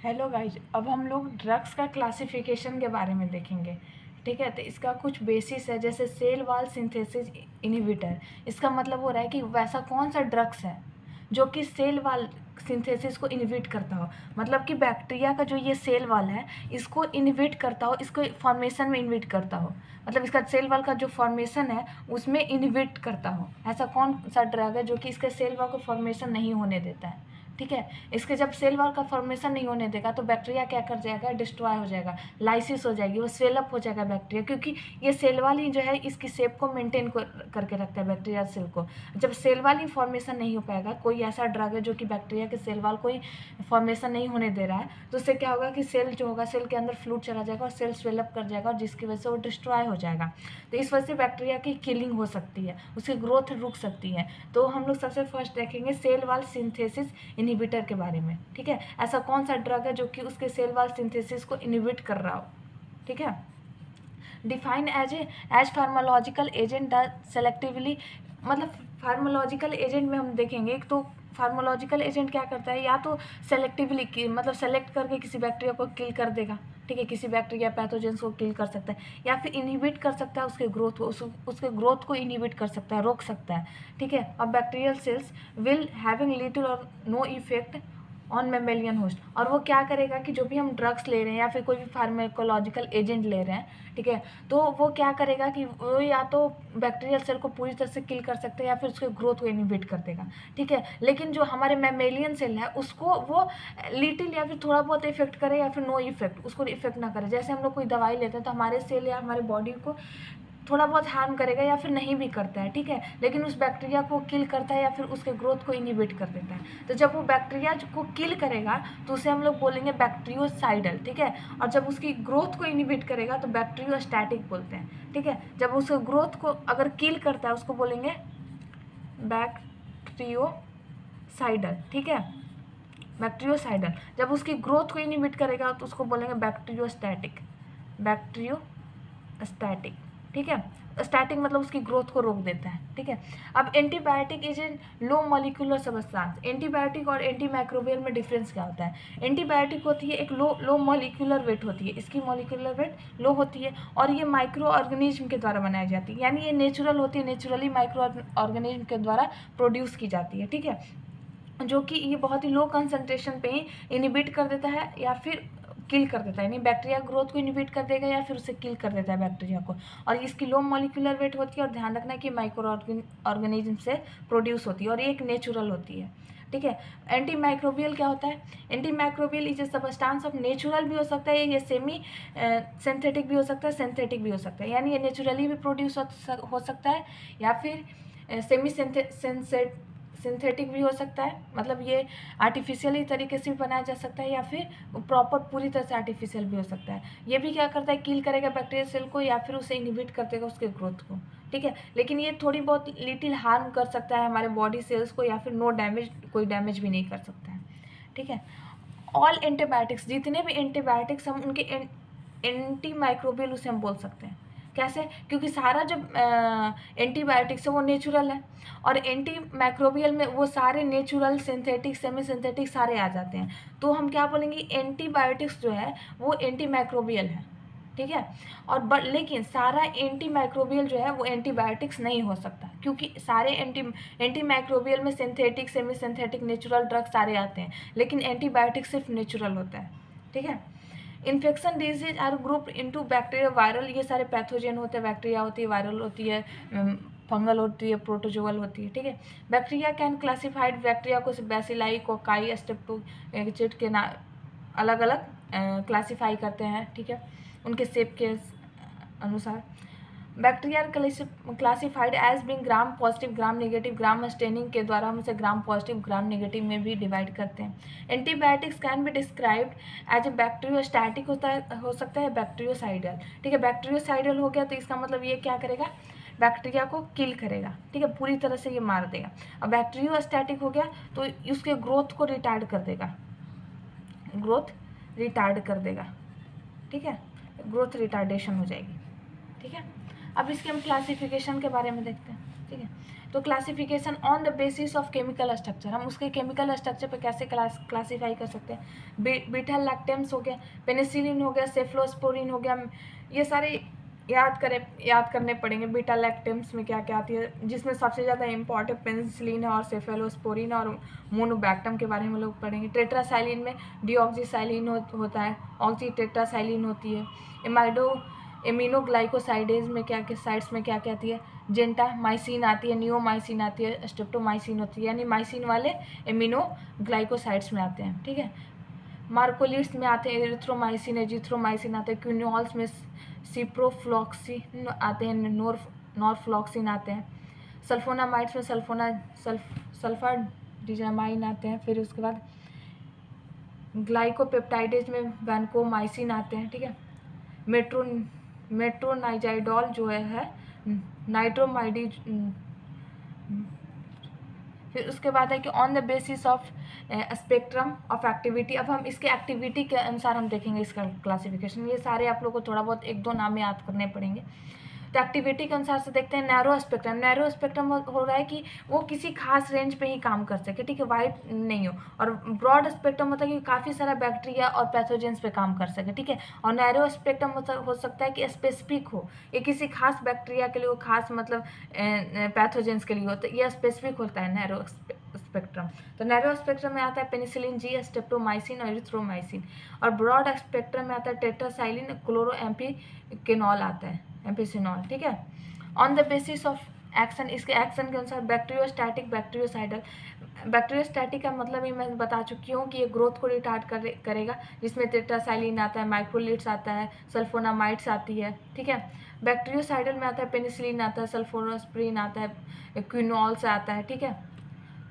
Hello guys, अब हम लोग ड्रग्स का क्लासिफिकेशन के बारे में देखेंगे। ठीक है, तो इसका कुछ बेसिस है, जैसे सेल वाल सिंथेसिस इनहिबिटर। इसका मतलब हो रहा है कि वैसा कौन सा ड्रग्स है जो कि सेल वाल सिंथेसिस को इनहिबिट करता हो, मतलब कि बैक्टीरिया का जो ये सेल वाल है इसको इनहिबिट करता हो, इसको फॉर्मेशन में इनहिबिट करता हो, मतलब इसका सेल वाल का जो फॉर्मेशन है उसमें इनहिबिट करता हो। ऐसा कौन सा ड्रग है जो कि इसके सेल वाल को फॉर्मेशन नहीं होने देता है। ठीक है, इसके जब सेल वॉल का फॉर्मेशन नहीं होने देगा तो बैक्टीरिया क्या कर जाएगा, डिस्ट्रॉय हो जाएगा, लाइसिस हो जाएगी, वो स्वेलअप हो जाएगा बैक्टीरिया, क्योंकि ये सेल वाल ही जो है इसकी शेप को मेंटेन करके रखता है बैक्टीरिया सेल को। जब सेल वाल ही फॉर्मेशन नहीं हो पाएगा, कोई ऐसा ड्रग है जो कि बैक्टीरिया के सेल वाल को ही फॉर्मेशन नहीं होने दे रहा है, तो उससे क्या होगा कि सेल जो होगा, सेल के अंदर फ्लूइड चला जाएगा और सेल स्वेलअप कर जाएगा, और जिसकी वजह से वो डिस्ट्रॉय हो जाएगा। तो इस वजह से बैक्टीरिया की किलिंग हो सकती है, उसकी ग्रोथ रुक सकती है। तो हम लोग सबसे फर्स्ट देखेंगे सेल वाल सिंथेसिस इनहिबिटर के बारे में। ठीक है, ऐसा कौन सा ड्रग है जो कि उसके सेल वाल सिंथेसिस को इनहिबिट कर रहा हो। ठीक है, define as pharmacological agent that selectively, मतलब फार्मालॉजिकल एजेंट में हम देखेंगे तो फार्मालॉजिकल एजेंट क्या करता है, या तो सेलेक्टिवली की मतलब सेलेक्ट करके किसी बैक्टीरिया को किल कर देगा। ठीक है, किसी बैक्टीरिया पैथोजेंस को किल कर सकता है, या फिर इनहिबिट कर सकता है उसके ग्रोथ को, उसके ग्रोथ को इनहिबिट कर सकता है, रोक सकता है। ठीक है, और bacterial cells will having little or no effect on mammalian host. और वो क्या करेगा कि जो भी हम ड्रग्स ले रहे हैं या फिर कोई भी फार्माकोलॉजिकल एजेंट ले रहे हैं, ठीक है, तो वो क्या करेगा कि वो या तो बैक्टीरियल सेल को पूरी तरह से किल कर सकते हैं या फिर उसके ग्रोथ को इनहिबिट कर देगा। ठीक है, लेकिन जो हमारे मेमेलियन सेल है उसको वो लिटिल या फिर थोड़ा बहुत इफेक्ट करे या फिर नो इफेक्ट, उसको इफेक्ट ना करे। जैसे हम लोग कोई दवाई लेते हैं तो हमारे सेल या हमारे बॉडी को थोड़ा बहुत हार्म करेगा या फिर नहीं भी करता है। ठीक है, लेकिन उस बैक्टीरिया को किल करता है या फिर उसके ग्रोथ को इनहिबिट कर देता है। तो जब वो बैक्टीरिया को किल करेगा तो उसे हम लोग बोलेंगे बैक्टीरियोसाइडल। ठीक है, और जब उसकी ग्रोथ को इनहिबिट करेगा तो बैक्टीरियोस्टैटिक बोलते हैं। ठीक है, जब उसके ग्रोथ को अगर किल करता है उसको बोलेंगे बैक्टीरियोसाइडल। ठीक है, बैक्टीरियोसाइडल। जब उसकी ग्रोथ को इनहिबिट करेगा तो उसको बोलेंगे बैक्टीरियोस्टैटिक, बैक्टीरियोस्टैटिक। ठीक है, स्टैटिक मतलब उसकी ग्रोथ को रोक देता है। ठीक है, अब antibiotic is an low molecular substance. Antibiotic और एंटी माइक्रोबियल में डिफरेंस क्या होता है। एंटीबायोटिक होती है एक लो मॉलिक्यूलर वेट होती है, इसकी मॉलिक्यूलर वेट लो होती है, और ये माइक्रो ऑर्गेनिज्म के द्वारा बनाई जाती है, यानी ये नेचुरल होती है, नेचुरली माइक्रो ऑर्गेनिज्म के द्वारा प्रोड्यूस की जाती है। ठीक है, जो कि ये बहुत ही लो कंसनट्रेशन पे ही इनहिबिट कर देता है या फिर किल कर देता है, यानी बैक्टीरिया ग्रोथ को इनहिबिट कर देगा या फिर उसे किल कर देता है बैक्टीरिया को। और इसकी लो मॉलिक्यूलर वेट होती है, और ध्यान रखना कि माइक्रो ऑर्गेनिज्म से प्रोड्यूस होती है, और ये एक नेचुरल होती है। ठीक है, एंटी माइक्रोबियल क्या होता है। Anti microbial is a substance of natural भी हो सकता है, ये सेमी सिंथेटिक भी हो सकता है, सिंथेटिक भी हो सकता है, यानी ये नेचुरली भी प्रोड्यूस हो सकता है या फिर सेमी सिंथेटिक भी हो सकता है, मतलब ये आर्टिफिशियली तरीके से भी बनाया जा सकता है, या फिर प्रॉपर पूरी तरह से आर्टिफिशियल भी हो सकता है। ये भी क्या करता है, किल करेगा बैक्टीरिया सेल को या फिर उसे इनहिबिट कर देगा उसके ग्रोथ को। ठीक है, लेकिन ये थोड़ी बहुत लिटिल हार्म कर सकता है हमारे बॉडी सेल्स को, या फिर नो डैमेज, कोई डैमेज भी नहीं कर सकता है। ठीक है, ऑल एंटीबायोटिक्स, जितने भी एंटीबायोटिक्स हम उनके एंटी माइक्रोबियल उसे हम बोल सकते हैं। कैसे, क्योंकि सारा जो एंटीबायोटिक्स है वो नेचुरल है, और एंटी माइक्रोबियल में वो सारे नेचुरल, सिंथेटिक, सेमी सिंथेटिक सारे आ जाते हैं। तो हम क्या बोलेंगे, एंटीबायोटिक्स जो है वो एंटी माइक्रोबियल है। ठीक है, और लेकिन सारा एंटी माइक्रोबियल जो है वो एंटीबायोटिक्स नहीं हो सकता, क्योंकि सारे एंटी माइक्रोबियल में synthetic, semi synthetic, natural drug सारे आते हैं, लेकिन एंटीबायोटिक सिर्फ नेचुरल होता है। ठीक है, infection disease are group into bacteria, viral, ये सारे पैथोजन होते हैं, बैक्टीरिया होती है, वायरल होती है, फंगल होती है, प्रोटोजोअल होती है। ठीक है, बैक्टीरिया कैन क्लासिफाइड, बैक्टीरिया को बैसिलाई, कोकाई, स्टेप्टोचिट के ना अलग अलग क्लासीफाई करते हैं। ठीक है, उनके शेप के अनुसार। Bacteria classified as being gram positive, gram negative, gram staining के द्वारा हम इसे ग्राम पॉजिटिव, ग्राम नेगेटिव में भी डिवाइड करते हैं। Antibiotics can be described as a bacteriostatic हो सकता है, बैक्टीरियोसाइडल। ठीक है, बैक्टीरियोसाइडल हो गया तो इसका मतलब ये क्या करेगा, बैक्टीरिया को किल करेगा। ठीक है, पूरी तरह से ये मार देगा। और बैक्टीरियोस्टैटिक हो गया तो उसके ग्रोथ को रिटार्ड कर देगा, ग्रोथ रिटार्ड कर देगा। ठीक है, ग्रोथ रिटार्डेशन हो जाएगी। ठीक है, अब इसके हम क्लासिफिकेशन के बारे में देखते हैं। ठीक है, तो classification on the basis of chemical structure, हम उसके केमिकल स्ट्रक्चर पे कैसे क्लासीफाई कर सकते हैं। बीटा लैक्टेम्स हो गया, पेनिसिलिन हो गया, सेफ्लोस्पोरिन हो गया, ये सारे याद करने पड़ेंगे। बीटा लैक्टेम्स में क्या क्या आती है, जिसमें सबसे ज़्यादा इंपॉर्टेंट पेनिसिलिन है और सेफेलोस्पोरिन और मोनोबैक्टम के बारे में लोग पढ़ेंगे। टेट्रासाइलिन में डीऑक्सीसाइलिन होता है, ऑक्सी टेट्रासाइलिन होती है। एमिनोग्लाइकोसाइडेज में क्या क्या साइड्स में क्या क्या आती है, जेंटामाइसिन आती है, नियोमाइसिन आती है, स्ट्रेप्टोमाइसिन होती है, यानी माइसिन वाले एमिनोग्लाइकोसाइड्स में आते हैं, ठीक है। मार्कोलिड्स में आते हैं एरिथ्रोमाइसिन, एजिथ्रोमाइसिन आते हैं। क्विनोल्स में सिप्रोफ्लॉक्सिन आते हैं, नॉरफ्लॉक्सिन आते हैं। सल्फोनामाइड्स में सल्फर डिजामाइन आते हैं। फिर उसके बाद ग्लाइकोपेप्टाइडेज में वैनकोमाइसिन आते हैं, ठीक है। मेट्रोनाइजाइडॉल जो है नाइट्रोमाइडी। फिर उसके बाद है कि on the basis of spectrum of activity, अब हम इसके एक्टिविटी के अनुसार हम देखेंगे इसका क्लासिफिकेशन। ये सारे आप लोग को थोड़ा बहुत एक दो नाम याद करने पड़ेंगे। तो एक्टिविटी के अनुसार से देखते हैं नैरो स्पेक्ट्रम। नैरो स्पेक्ट्रम हो रहा है कि वो किसी खास रेंज पे ही काम कर सके, ठीक है, वाइड नहीं हो। और ब्रॉड स्पेक्ट्रम होता है कि काफ़ी सारा बैक्टीरिया और पैथोजेंस पे काम कर सके, ठीक है। और नैरो स्पेक्ट्रम हो सकता है कि स्पेसिफिक हो, ये किसी खास बैक्टीरिया के लिए हो, खास मतलब पैथोजेंस के लिए हो, तो ये स्पेसिफिक होता है नैरो स्पेक्ट्रम। तो नैरो स्पेक्ट्रम में आता है पेनिसिलिन जी, स्ट्रेप्टोमाइसिन और एरिथ्रोमाइसिन। और ब्रॉड स्पेक्ट्रम में आता है टेट्रासाइलिन, क्लोरोएम्पिकेनॉल आता है, एम्पिसिनॉल, ठीक है। On the basis of action, इसके एक्शन के अनुसार बैक्टीरियोस्टैटिक, बैक्टीरियोसाइडल। बैक्टीरियोस्टैटिक का मतलब ही मैं बता चुकी हूँ कि ये ग्रोथ को रिटार्ड करेगा, जिसमें टेट्रासाइलिन आता है, माइक्रोलिड्स आता है, सल्फोनामाइड्स आती है, ठीक है। बैक्टीरियोसाइडल में आता है पेनिसिलिन आता है, सल्फोनोस्प्रिन आता है, क्विनोल्स आता है, ठीक है।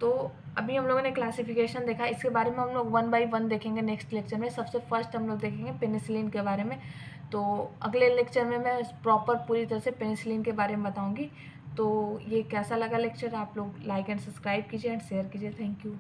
तो अभी हम लोगों ने क्लासिफिकेशन देखा, इसके बारे में हम लोग 1 बाय 1 देखेंगे नेक्स्ट लेक्चर में। सबसे फर्स्ट हम लोग देखेंगे पेनिसिलिन के बारे में। तो अगले लेक्चर में मैं प्रॉपर पूरी तरह से पेनिसिलिन के बारे में बताऊंगी। तो ये कैसा लगा लेक्चर, आप लोग लाइक एंड सब्सक्राइब कीजिए एंड शेयर कीजिए। Thank you.